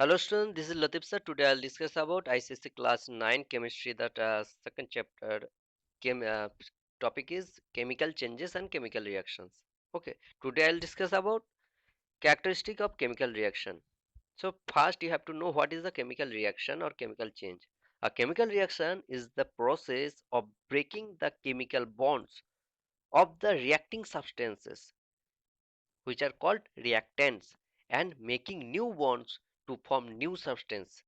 Hello students, this is Latif sir. Today I'll discuss about ICSE class 9 chemistry that second chapter chem topic is chemical changes and chemical reactions. Okay, today I'll discuss about characteristic of chemical reaction. So first you have to know what is the chemical reaction or chemical change. A chemical reaction is the process of breaking the chemical bonds of the reacting substances which are called reactants and making new bonds to form new substances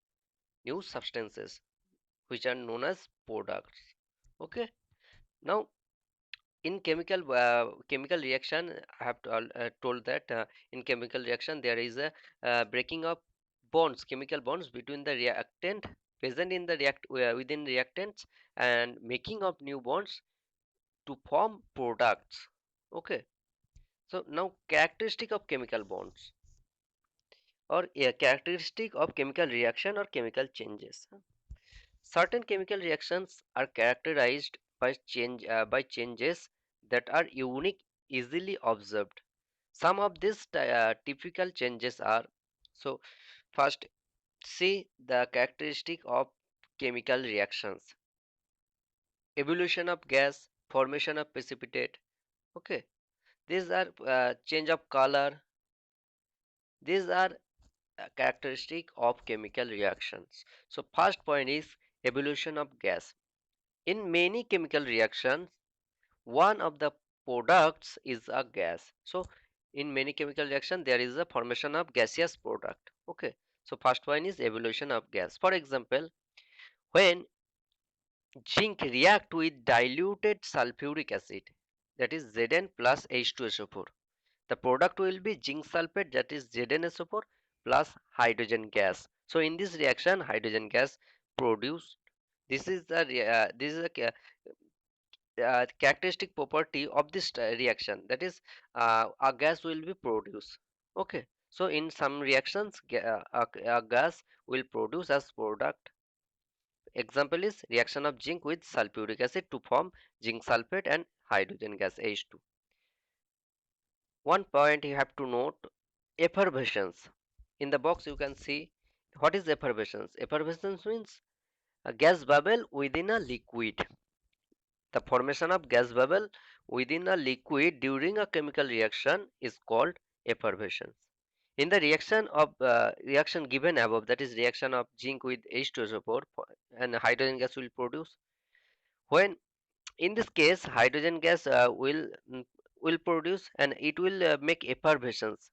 which are known as products. Okay, now in chemical reaction I have told that in chemical reaction there is a breaking of bonds, chemical bonds between the reactant present in the within reactants and making of new bonds to form products. Okay, so now characteristic of chemical bonds or a characteristic of chemical reaction or chemical changes. Certain chemical reactions are characterized by changes that are unique, easily observed. Some of these typical changes are, so first see the characteristic of chemical reactions: evolution of gas, formation of precipitate. Okay, these are change of color. These are characteristic of chemical reactions. So first point is evolution of gas. In many chemical reactions, one of the products is a gas. So in many chemical reaction there is a formation of gaseous product. Okay, so first one is evolution of gas. For example, when zinc react with diluted sulfuric acid, that is Zn plus H2SO4, the product will be zinc sulfate, that is ZnSO4 plus hydrogen gas. So in this reaction hydrogen gas produced. This is a characteristic property of this reaction, that is a gas will be produced. Okay, so in some reactions a gas will produce as product. Example is reaction of zinc with sulfuric acid to form zinc sulfate and hydrogen gas H2. One point you have to note: effervescence. In the box you can see what is effervescence. Effervescence means a gas bubble within a liquid. The formation of gas bubble within a liquid during a chemical reaction is called effervescence. In the reaction given above, that is reaction of zinc with H2SO4 and hydrogen gas will produce. When in this case hydrogen gas will produce and it will make effervescence.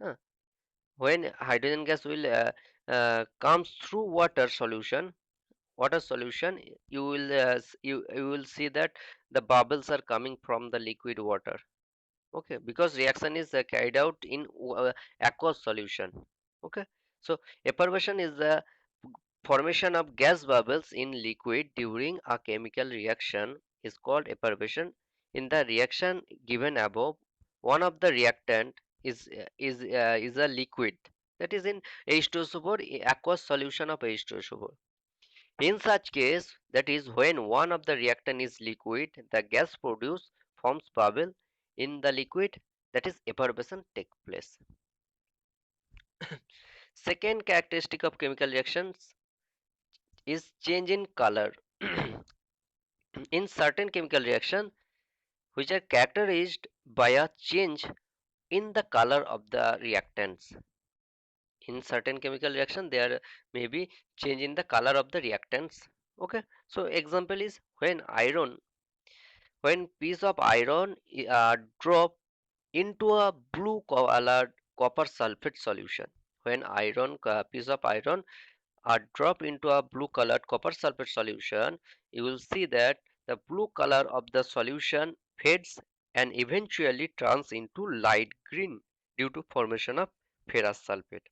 Huh. When hydrogen gas will comes through water solution, you will see that the bubbles are coming from the liquid water. Okay, because reaction is carried out in aqueous solution. Okay, so effervescence is the formation of gas bubbles in liquid during a chemical reaction is called effervescence. In the reaction given above, one of the reactant is a liquid, that is in H2SO4, aqueous solution of H2SO4. In such case, that is when one of the reactant is liquid, the gas produced forms bubble in the liquid, that is effervescence take place. Second characteristic of chemical reactions is change in color. In certain chemical reaction which are characterized by a change in the color of the reactants. In certain chemical reaction there may be change in the color of the reactants. Okay, so example is when piece of iron drop into a blue colored copper sulfate solution. When piece of iron are dropped into a blue colored copper sulfate solution, you will see that the blue color of the solution fades and eventually turns into light green due to formation of ferrous sulfate.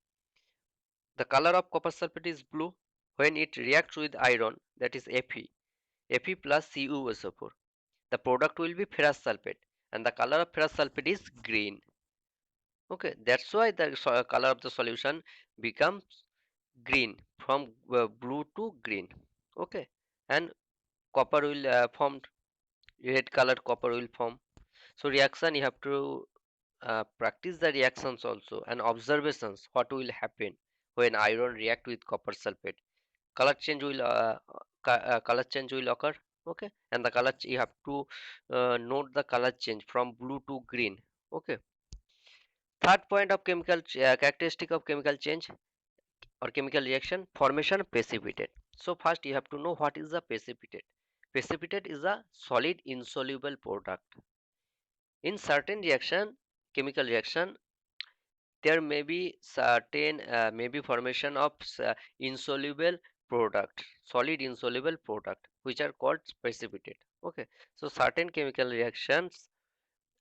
The color of copper sulfate is blue when it reacts with iron, that is Fe plus CuSO4. The product will be ferrous sulfate and the color of ferrous sulfate is green. Okay, that's why the color of the solution becomes green from blue to green. Okay, and copper will form, red colored copper will form. So reaction you have to practice the reactions also and observations what will happen when iron react with copper sulfate. Color change will color change will occur. Okay, and the color you have to note the color change from blue to green. Okay, third point of chemical characteristic of chemical change or chemical reaction: formation precipitate. So first you have to know what is the precipitate. Precipitate is a solid insoluble product. In certain reaction, chemical reaction, there may be certain maybe formation of insoluble product, solid insoluble product, which are called precipitate. Okay, so certain chemical reactions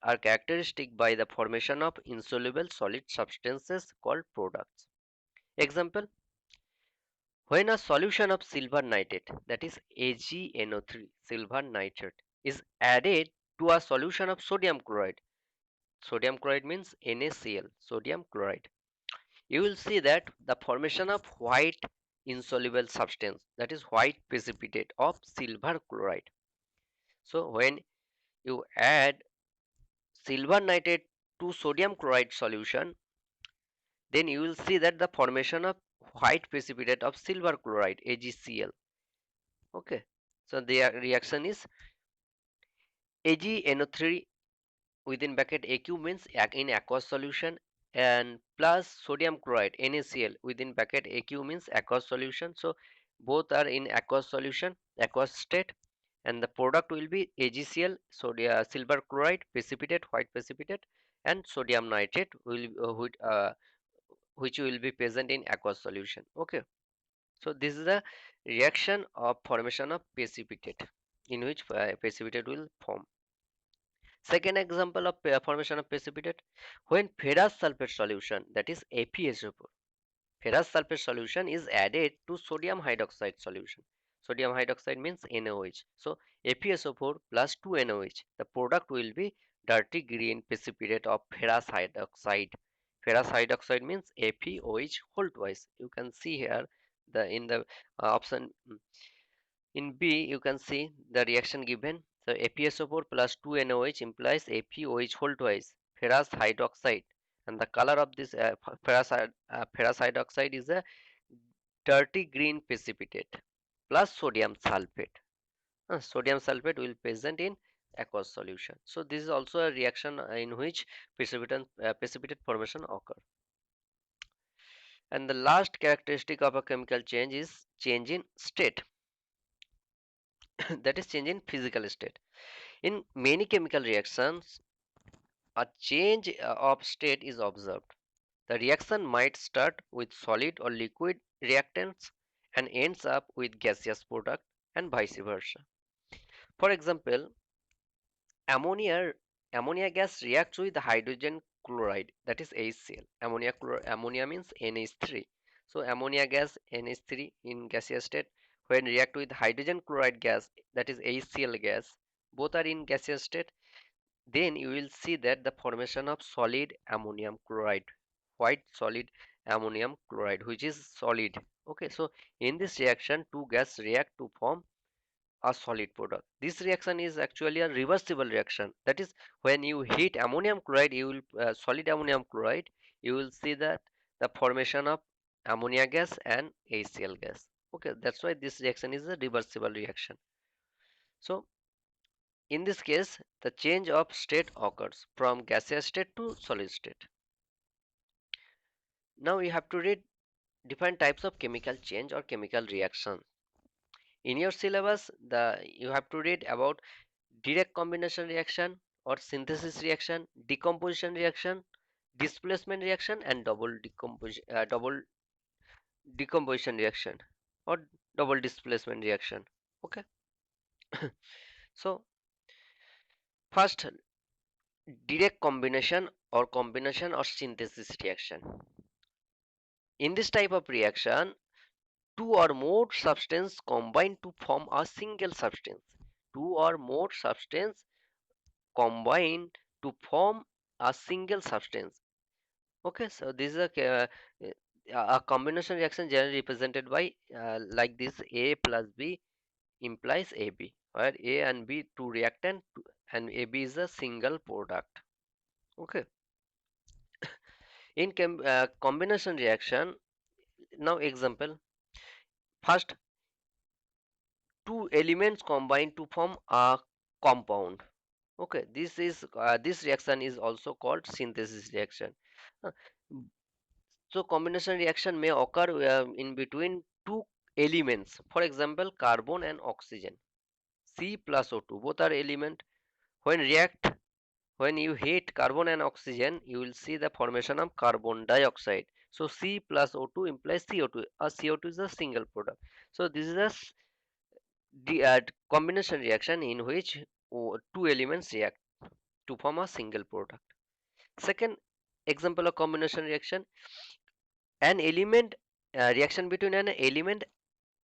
are characteristic by the formation of insoluble solid substances called products. Example: when a solution of silver nitrate, that is AgNO3, silver nitrate, is added to a solution of sodium chloride. Sodium chloride means NaCl, sodium chloride. You will see that the formation of white insoluble substance, that is white precipitate of silver chloride. So when you add silver nitrate to sodium chloride solution, then you will see that the formation of white precipitate of silver chloride, AgCl. Okay, so the reaction is AgNO3 within bracket AQ means in aqueous solution, and plus sodium chloride NaCl within bracket AQ means aqueous solution. So both are in aqueous solution, aqueous state, and the product will be AgCl, sodium silver chloride precipitate, white precipitate, and sodium nitrate will which will be present in aqueous solution. Okay, so this is the reaction of formation of precipitate, in which precipitate will form. Second example of formation of precipitate: when ferrous sulfate solution, that is FeSO4, ferrous sulfate solution is added to sodium hydroxide solution. Sodium hydroxide means NaOH. So FeSO4 plus 2NaOH. The product will be dirty green precipitate of ferrous hydroxide. Ferrous hydroxide means FeOH whole twice. You can see here the in the option in B, you can see the reaction given. So FeSO4 plus 2NaOH implies FeOH whole twice, ferrous hydroxide, and the color of this ferrous hydroxide is a dirty green precipitate plus sodium sulfate. Sodium sulfate will present in aqueous solution. So this is also a reaction in which precipitate formation occur. And the last characteristic of a chemical change is change in state. That is change in physical state. In many chemical reactions, a change of state is observed. The reaction might start with solid or liquid reactants and ends up with gaseous product, and vice versa. For example, ammonia ammonia gas reacts with hydrogen chloride, that is HCl. Ammonia means NH3. So ammonia gas NH3 in gaseous state, when react with hydrogen chloride gas, that is HCl gas, both are in gaseous state, then you will see that the formation of solid ammonium chloride, white solid ammonium chloride, which is solid. Okay, so in this reaction two gas react to form a solid product. This reaction is actually a reversible reaction. That is, when you heat ammonium chloride, you will solid ammonium chloride, you will see that the formation of ammonia gas and HCl gas. Okay, that's why this reaction is a reversible reaction. So in this case, the change of state occurs from gaseous state to solid state. Now you have to read different types of chemical change or chemical reaction. In your syllabus, you have to read about direct combination reaction or synthesis reaction, decomposition reaction, displacement reaction, and double decomposition reaction or double displacement reaction. Okay. So first, direct combination or synthesis reaction. In this type of reaction, two or more substances combine to form a single substance. Two or more substances combine to form a single substance. Okay, so this is a combination reaction generally represented by like this: A plus B implies AB, where A and B two reactant and AB is a single product. Okay, in combination reaction, Now example, first two elements combine to form a compound. Okay, this reaction is also called synthesis reaction. Uh, so combination reaction may occur in between two elements, for example carbon and oxygen. C plus O2 both are element. When react, when you heat carbon and oxygen, you will see the formation of carbon dioxide. So C plus O2 implies CO2. A CO2 is a single product. So this is a combination reaction in which two elements react to form a single product. Second example of combination reaction, an element reaction between an element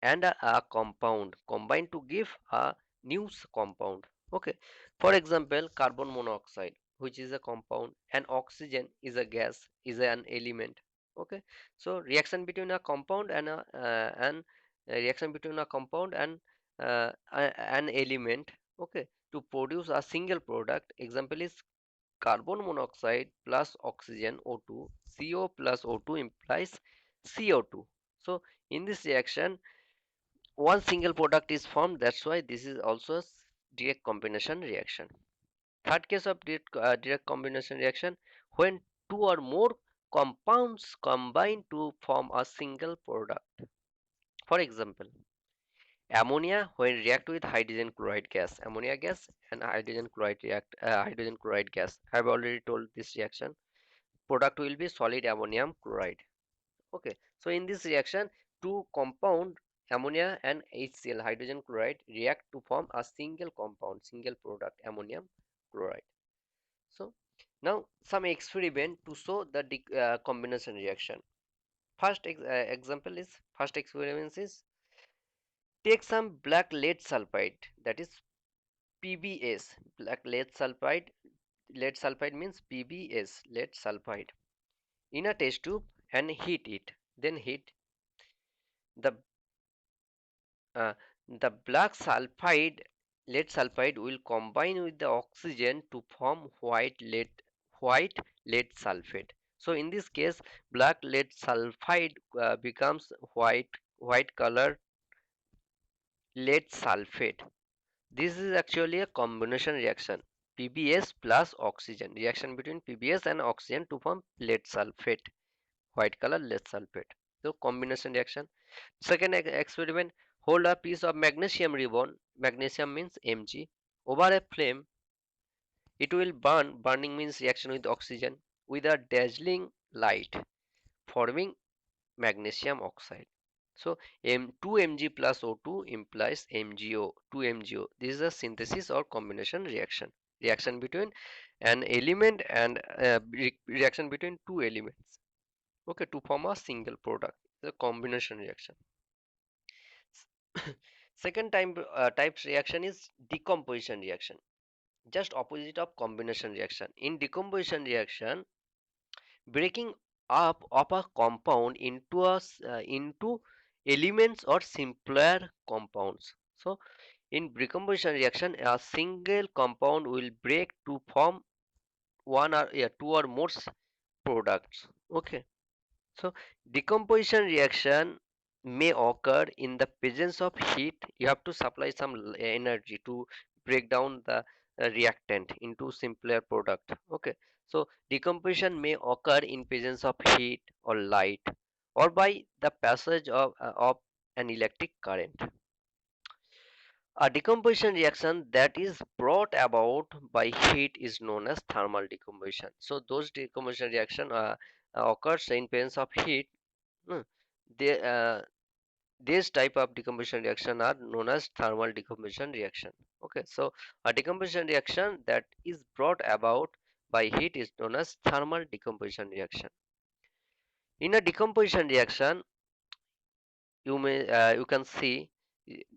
and a compound combine to give a new compound. Okay, for example carbon monoxide, which is a compound, and oxygen is a gas, is an element. Okay, so reaction between a compound and reaction between a compound and an element, okay, to produce a single product. Example is carbon monoxide plus oxygen O2. CO plus O2 implies CO2. So in this reaction one single product is formed. That's why this is also a direct combination reaction. Third case of direct combination reaction, when two or more compounds combine to form a single product. For example, ammonia when react with hydrogen chloride gas, ammonia gas and hydrogen chloride gas. I have already told this reaction. Product will be solid ammonium chloride. Okay, so in this reaction, two compound ammonia and HCl hydrogen chloride react to form a single compound, single product ammonium chloride. So now some experiment to show the combination reaction. Example is first experiment is take some black lead sulfide, that is PBS, black lead sulfide. Lead sulfide means PBS, lead sulfide, in a test tube and heat it. Then heat the Uh, the black sulfide, lead sulfide will combine with the oxygen to form white lead sulfate. So in this case, black lead sulfide becomes white color lead sulfate. This is actually a combination reaction. PBS plus oxygen, reaction between PBS and oxygen to form lead sulfate, white color lead sulfate. So combination reaction. Second experiment, hold a piece of magnesium ribbon, magnesium means Mg, over a flame. It will burn, burning means reaction with oxygen, with a dazzling light, forming magnesium oxide. So 2 Mg plus O2 implies MgO, 2 MgO. This is a synthesis or combination reaction. Reaction between an element and reaction between two elements. Okay, to form a single product. The combination reaction. Second types reaction is decomposition reaction, just opposite of combination reaction. In decomposition reaction, breaking up of a compound into into elements or simpler compounds. So in decomposition reaction, a single compound will break to form one or two or more products. Okay, so decomposition reaction may occur in the presence of heat. You have to supply some energy to break down the reactant into simpler product. Okay, so decomposition may occur in presence of heat or light, or by the passage of an electric current. A decomposition reaction that is brought about by heat is known as thermal decomposition. So those decomposition reaction occurs in presence of heat. Hmm. They, these type of decomposition reaction are known as thermal decomposition reaction. Okay, so a decomposition reaction that is brought about by heat is known as thermal decomposition reaction. In a decomposition reaction, you can see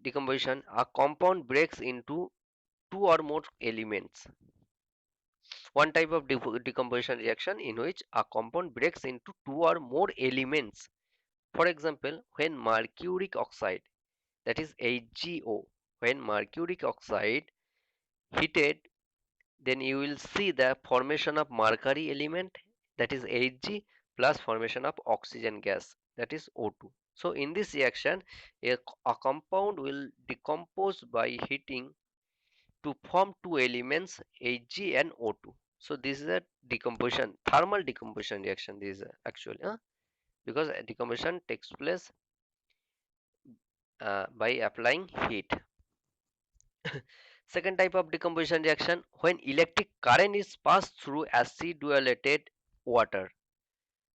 decomposition. A compound breaks into two or more elements. One type of decomposition reaction in which a compound breaks into two or more elements. For example, when mercuric oxide, that is HgO, when mercuric oxide heated, then you will see the formation of mercury element, that is Hg, plus formation of oxygen gas, that is O2. So in this reaction, a compound will decompose by heating to form two elements Hg and O2. So this is a decomposition, thermal decomposition reaction. This is actually because decomposition takes place by applying heat. Second type of decomposition reaction, when electric current is passed through acidulated water,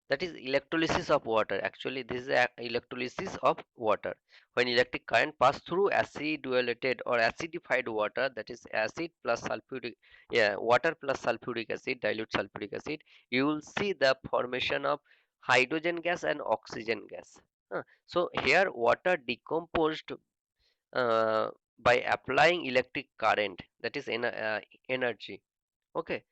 that is electrolysis of water. Actually this is electrolysis of water. When electric current pass through acidulated or acidified water, that is acid plus sulfuric, yeah, water plus sulfuric acid, dilute sulfuric acid, you will see the formation of hydrogen gas and oxygen gas. So here water decomposed uh, by applying electric current, that is energy. Okay,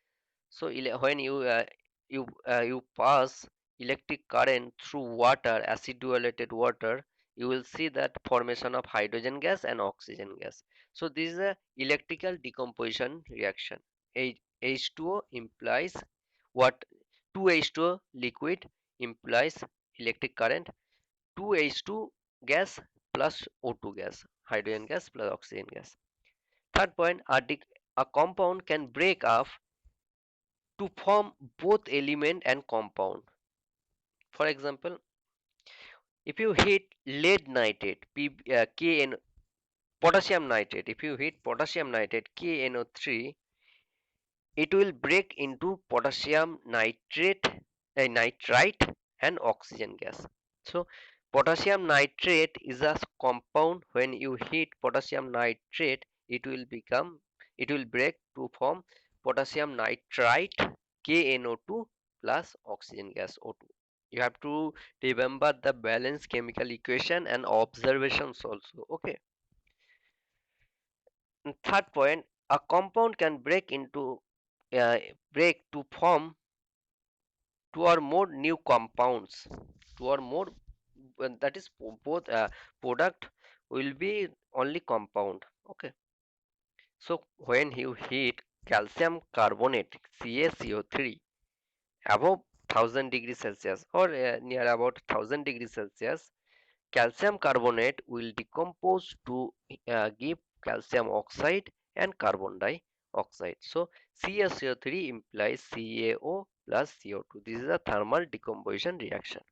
so when you pass electric current through water, acidulated water, you will see that formation of hydrogen gas and oxygen gas. So this is a electrical decomposition reaction. H2O implies what? 2H2O liquid implies electric current. 2H2 gas plus O2 gas, hydrogen gas plus oxygen gas. Third point, a compound can break up to form both element and compound. For example, if you heat lead nitrate, potassium nitrate, if you heat potassium nitrate KNO3, it will break into potassium nitrate, nitrite and oxygen gas. So potassium nitrate is a compound. When you heat potassium nitrate, it will break to form potassium nitrite KNO2 plus oxygen gas O2. You have to remember the balanced chemical equation and observations also. Okay. And third point, a compound can uh, break to form two or more new compounds, two or more, that is both product will be only compound. Okay, so when you heat calcium carbonate CaCO3 above 1000 degrees Celsius or near about 1000 degrees Celsius, calcium carbonate will decompose to give calcium oxide and carbon dioxide. So CaCO3 implies CaO plus CO2. This is a thermal decomposition reaction.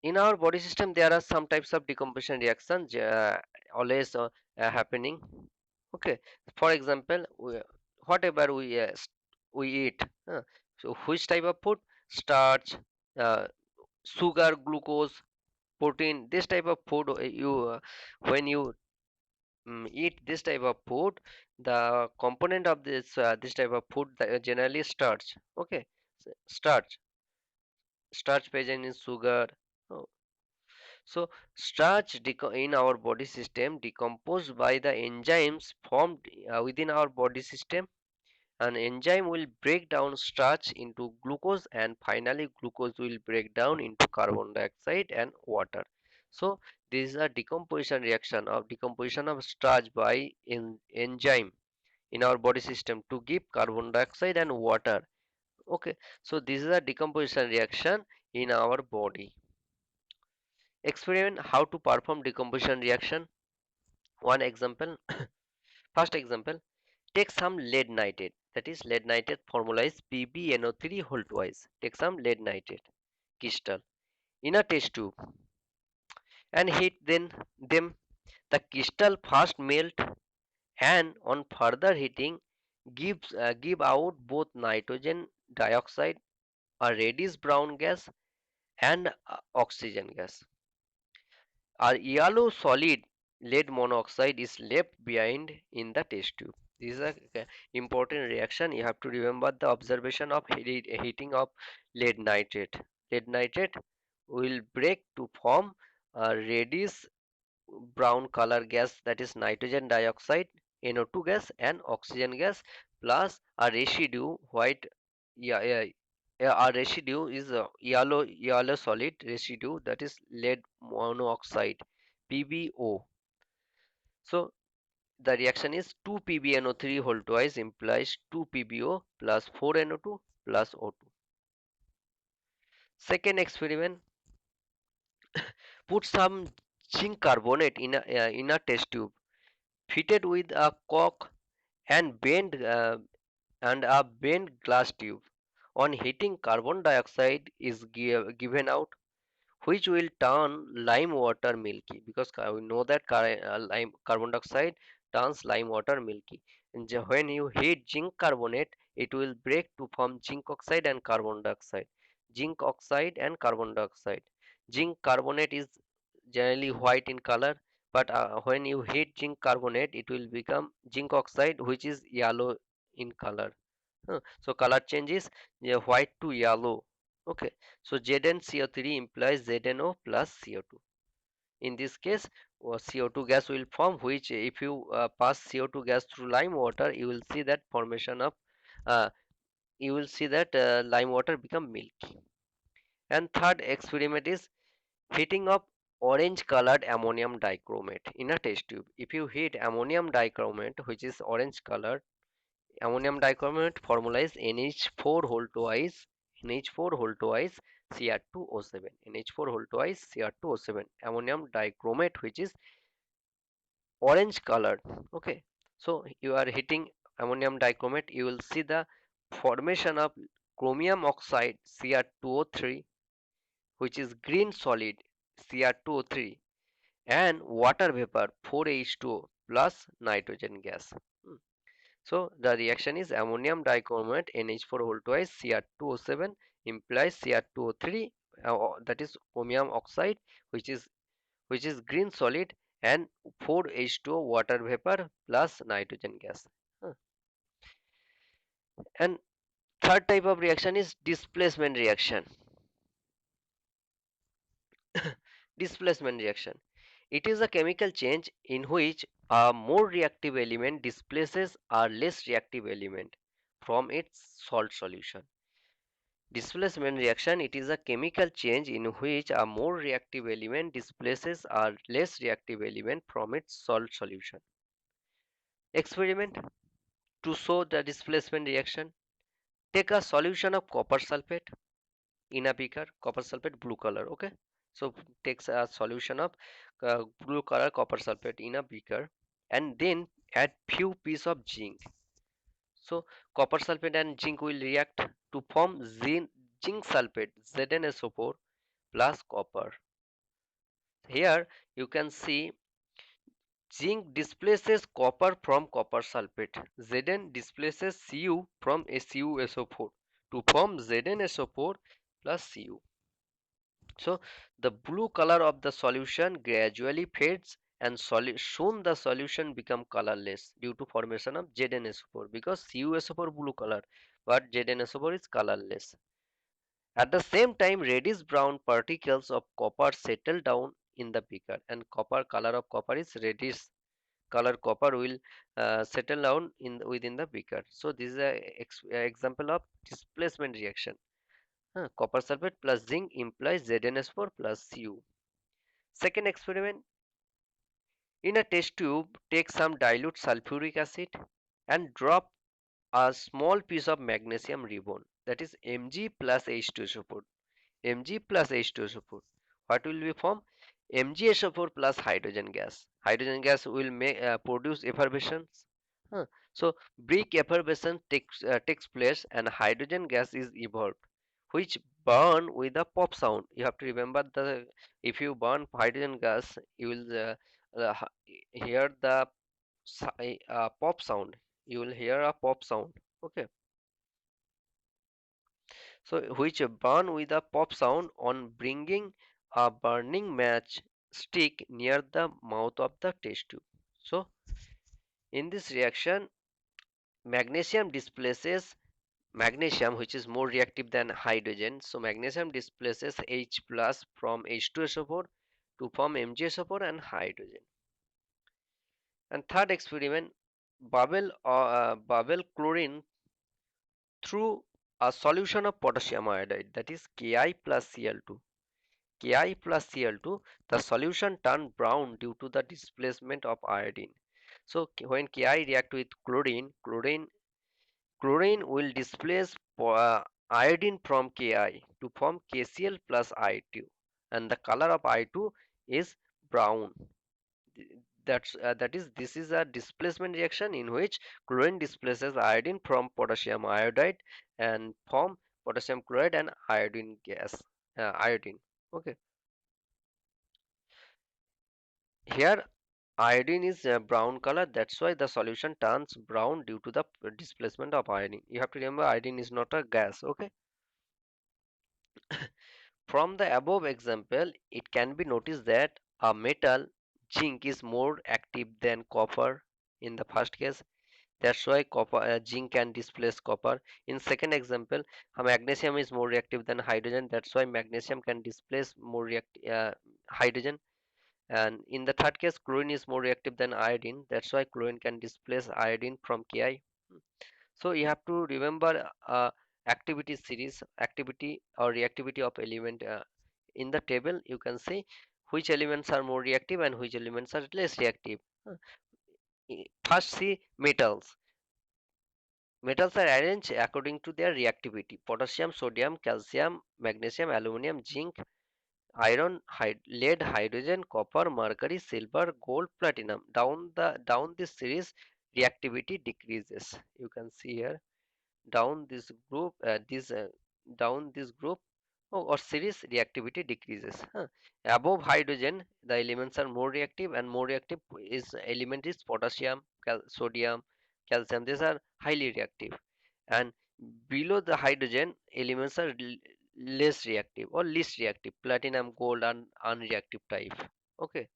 In our body system, there are some types of decomposition reactions always happening. Okay, for example, whatever we eat, so which type of food? Starch, uh, sugar, glucose, protein, this type of food, when you eat this type of food, the component of this type of food generally starch. Okay, starch, starch present in sugar. Oh, so starch in our body system decomposed by the enzymes formed within our body system. An enzyme will break down starch into glucose, and finally glucose will break down into carbon dioxide and water. So this is a decomposition of starch by enzyme in our body system to give carbon dioxide and water. Okay, so this is a decomposition reaction in our body. Experiment how to perform decomposition reaction. One example. First example, take some lead nitrate, that is lead nitrate formula is PbNO3 whole twice. Take some lead nitrate crystal in a test tube and heat them. The crystal first melt and on further heating give out both nitrogen dioxide, a reddish brown gas, and oxygen gas. A yellow solid lead monoxide is left behind in the test tube. This is a important reaction. You have to remember the observation of heating of lead nitrate. Lead nitrate will break to form a reddish brown color gas, that is nitrogen dioxide, NO2 gas and oxygen gas, plus a residue white, yeah, yeah, yeah, a residue is a yellow solid residue, that is lead monoxide, PbO. So the reaction is 2 PbNO3 whole twice implies 2 PbO plus 4 NO2 plus O2. Second experiment, put some zinc carbonate in a test tube, fitted with a cork and a bent glass tube. On heating, carbon dioxide is given out, which will turn lime water milky, because we know that carbon dioxide turns lime water milky. And when you heat zinc carbonate, it will break to form zinc oxide and carbon dioxide. Zinc oxide and carbon dioxide. Zinc carbonate is generally white in color, but when you heat zinc carbonate, it will become zinc oxide, which is yellow in color. So color changes, yeah, white to yellow. Okay, so ZnCO3 implies ZnO plus CO2. In this case, CO2 gas will form, which if you pass CO2 gas through lime water, you will see that formation of uh, lime water become milky. And third experiment is heating of orange colored ammonium dichromate in a test tube. If you heat ammonium dichromate, which is orange colored, ammonium dichromate formula is NH4 whole twice NH4 whole twice Cr2O7, NH4 whole twice Cr2O7, ammonium dichromate, which is orange colored. Okay, so you are hitting ammonium dichromate, you will see the formation of chromium oxide Cr2O3, which is green solid Cr2O3, and water vapor 4H2O plus nitrogen gas. Hmm. So the reaction is ammonium dichromate NH4 whole twice Cr2O7 implies Cr2O3, that is chromium oxide, which is green solid, and 4H2O water vapor plus nitrogen gas. Huh. And third type of reaction is displacement reaction. Displacement reaction. It is a chemical change in which a more reactive element displaces a less reactive element from its salt solution. Displacement reaction, it is a chemical change in which a more reactive element displaces a less reactive element from its salt solution. Experiment to show the displacement reaction. Take a solution of copper sulfate in a beaker. Copper sulfate blue color. Okay, so takes a solution of blue color copper sulfate in a beaker, and then add few piece of zinc. So copper sulfate and zinc will react to form zinc sulfate ZnSO4 plus copper. Here you can see zinc displaces copper from copper sulfate. Zn displaces Cu from CuSO4 to form ZnSO4 plus Cu. So the blue color of the solution gradually fades, and soon the solution become colorless due to formation of ZnSO4, because CuSO4 blue color but ZnSO4 is colorless. At the same time, reddish brown particles of copper settle down in the beaker, and copper color of copper is reddish color copper will settle down within the beaker. So this is a example of displacement reaction. Copper sulfate plus zinc implies ZnS4 plus Cu. Second experiment, in a test tube, take some dilute sulfuric acid and drop a small piece of magnesium ribbon, that is Mg plus H2SO4. Mg plus H2SO4. What will be formed? MgSO4 plus hydrogen gas. Hydrogen gas will produce effervescence. Huh. So brick effervescence takes place and hydrogen gas is evolved, which burn with a pop sound. You have to remember, the if you burn hydrogen gas, you will hear the pop sound. You will hear a pop sound. Okay, so which burn with a pop sound on bringing a burning match stick near the mouth of the test tube. So in this reaction, magnesium displaces magnesium, which is more reactive than hydrogen. So magnesium displaces H plus from H2SO4 to form MgSO4 and hydrogen. And third experiment, bubble chlorine through a solution of potassium iodide, that is Ki plus Cl2. Ki plus Cl2, the solution turned brown due to the displacement of iodine. So when Ki react with chlorine will displace iodine from Ki to form KCl plus I2, and the color of I2 is brown. That is, this is a displacement reaction in which chlorine displaces iodine from potassium iodide and form potassium chloride and iodine gas, iodine. Okay, here iodine is a brown color, that's why the solution turns brown due to the displacement of iodine. You have to remember iodine is not a gas. Okay, from the above example it can be noticed that a metal, zinc, is more active than copper in the first case. That's why zinc can displace copper. In second example, magnesium is more reactive than hydrogen. That's why magnesium can displace more hydrogen. And in the third case, chlorine is more reactive than iodine. That's why chlorine can displace iodine from Ki. So you have to remember activity series, activity or reactivity of element. In the table, you can see which elements are more reactive and which elements are less reactive. First, see metals. Metals are arranged according to their reactivity: potassium, sodium, calcium, magnesium, aluminum, zinc, iron, lead, hydrogen, copper, mercury, silver, gold, platinum. Down this series, reactivity decreases. You can see here down this group, down this group or series, reactivity decreases. Above hydrogen, the elements are more reactive, and more reactive is element is potassium, sodium, calcium. These are highly reactive, and below the hydrogen, elements are less reactive or least reactive: platinum, gold, and unreactive type. Okay,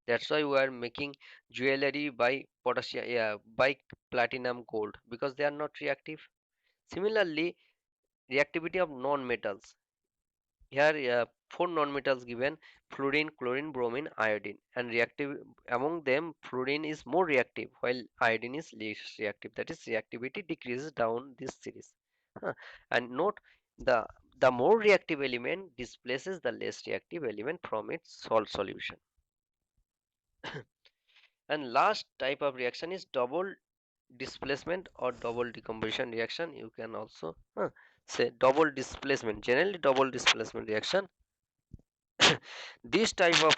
that's why we are making jewelry by potassium, yeah, by platinum, gold, because they are not reactive. Similarly, reactivity of non-metals. Here, four non-metals given: fluorine, chlorine, bromine, iodine, and reactive among them, fluorine is more reactive while iodine is less reactive. That is, reactivity decreases down this series. Huh. And note, the the more reactive element displaces the less reactive element from its salt solution. And last type of reaction is double displacement or double decomposition reaction. You can also say double displacement, generally double displacement reaction. This type of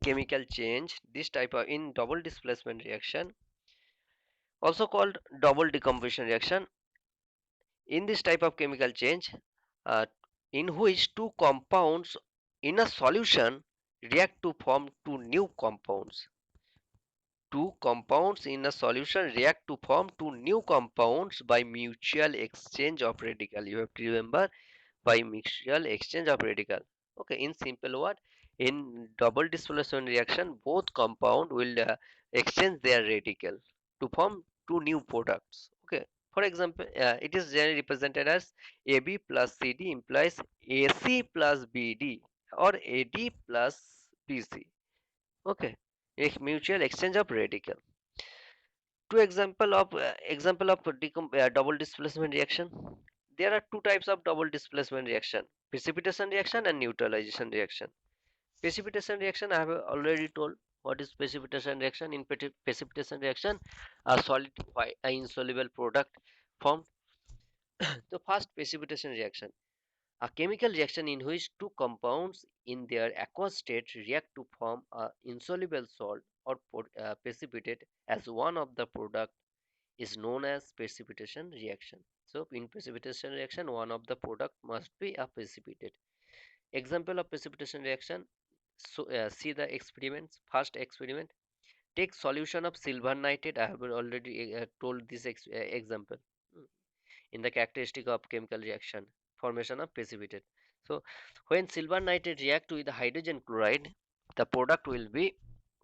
chemical change, this type of in double displacement reaction, also called double decomposition reaction, in this type of chemical change, uh, in which two compounds in a solution react to form two new compounds. Two compounds in a solution react to form two new compounds by mutual exchange of radical. You have to remember, by mutual exchange of radical. Okay, in simple word, in double displacement reaction, both compound will exchange their radical to form two new products. Okay, for example, it is generally represented as AB plus CD implies AC plus BD or AD plus BC. Okay, a mutual exchange of radical. Two example of double displacement reaction. There are two types of double displacement reaction: precipitation reaction and neutralization reaction. Precipitation reaction, I have already told what is precipitation reaction. In precipitation reaction, a solid insoluble product formed. The first, precipitation reaction, a chemical reaction in which two compounds in their aqueous state react to form a insoluble salt or precipitate as one of the product, is known as precipitation reaction. So in precipitation reaction, one of the product must be a precipitate. Example of precipitation reaction. So see the experiments. First experiment: take solution of silver nitrate. I have already told this example in the characteristic of chemical reaction, formation of precipitate. So when silver nitrate react with hydrogen chloride, the product will be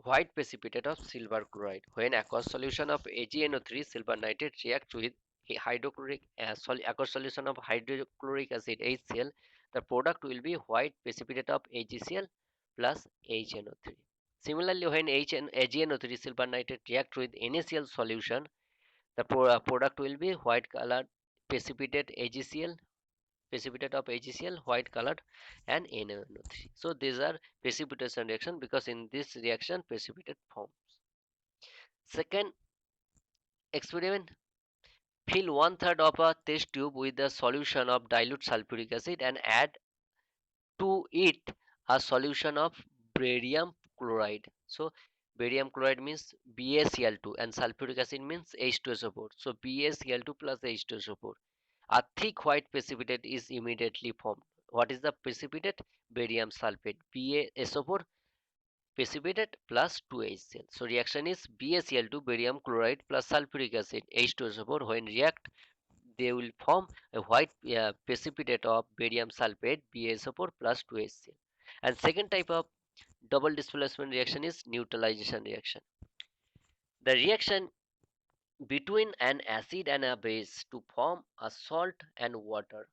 white precipitate of silver chloride. When aqueous solution of AgNO3 silver nitrate react with a hydrochloric aqueous solution of hydrochloric acid HCl, the product will be white precipitate of AgCl plus HNO3. Similarly, when AgNO3 silver nitrate react with NaCl solution, the product will be white colored precipitate AgCl, precipitate of AgCl, white colored, and NaNO3. So these are precipitation reaction, because in this reaction precipitate forms. Second experiment: Fill one third of a test tube with a solution of dilute sulfuric acid and add to it a solution of barium chloride. So barium chloride means BaCl2 and sulfuric acid means H2SO4. So BaCl2 plus H2SO4. A thick white precipitate is immediately formed. What is the precipitate? Barium sulfate, BaSO4 precipitate plus 2HCl. So reaction is BaCl2 barium chloride plus sulfuric acid H2SO4. When react, they will form a white precipitate of barium sulfate BaSO4 plus 2HCl. And second type of double displacement reaction is neutralization reaction. The reaction between an acid and a base to form a salt and water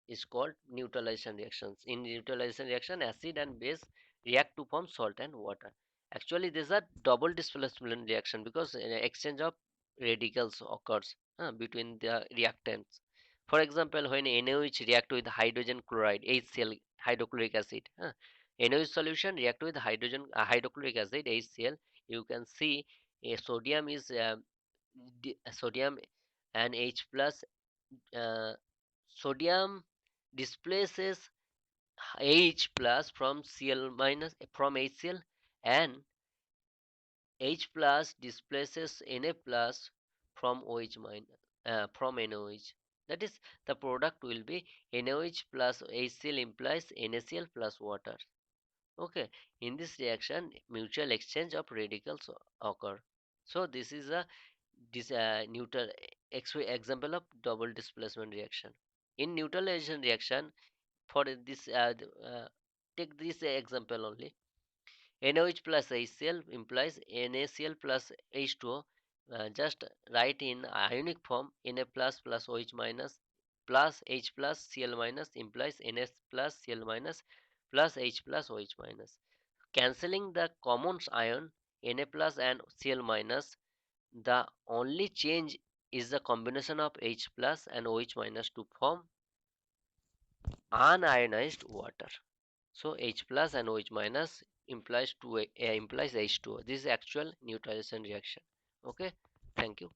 is called neutralization reactions. In neutralization reaction, acid and base react to form salt and water. Actually, these are double displacement reaction because exchange of radicals occurs between the reactants. For example, when NaOH react with hydrogen chloride, HCl, hydrochloric acid, NaOH solution react with hydrochloric acid, HCl, you can see a sodium is sodium and H plus. Uh, Sodium displaces H plus from Cl minus from HCl, and H plus displaces Na plus from OH minus from NaOH. That is, the product will be NaOH plus HCl implies NaCl plus water. Okay, in this reaction, mutual exchange of radicals occur. So this is a neutral example of double displacement reaction. In neutralization reaction, for this take this example only. NaOH plus HCl implies NaCl plus H2O. Just write in ionic form, Na plus plus OH minus plus H plus Cl minus implies Ns plus Cl minus plus H plus OH minus. Cancelling the common ion Na plus and Cl minus, the only change is the combination of H plus and OH minus to form unionized water. So H plus and OH minus implies H2O. This is actual neutralization reaction. Okay, thank you.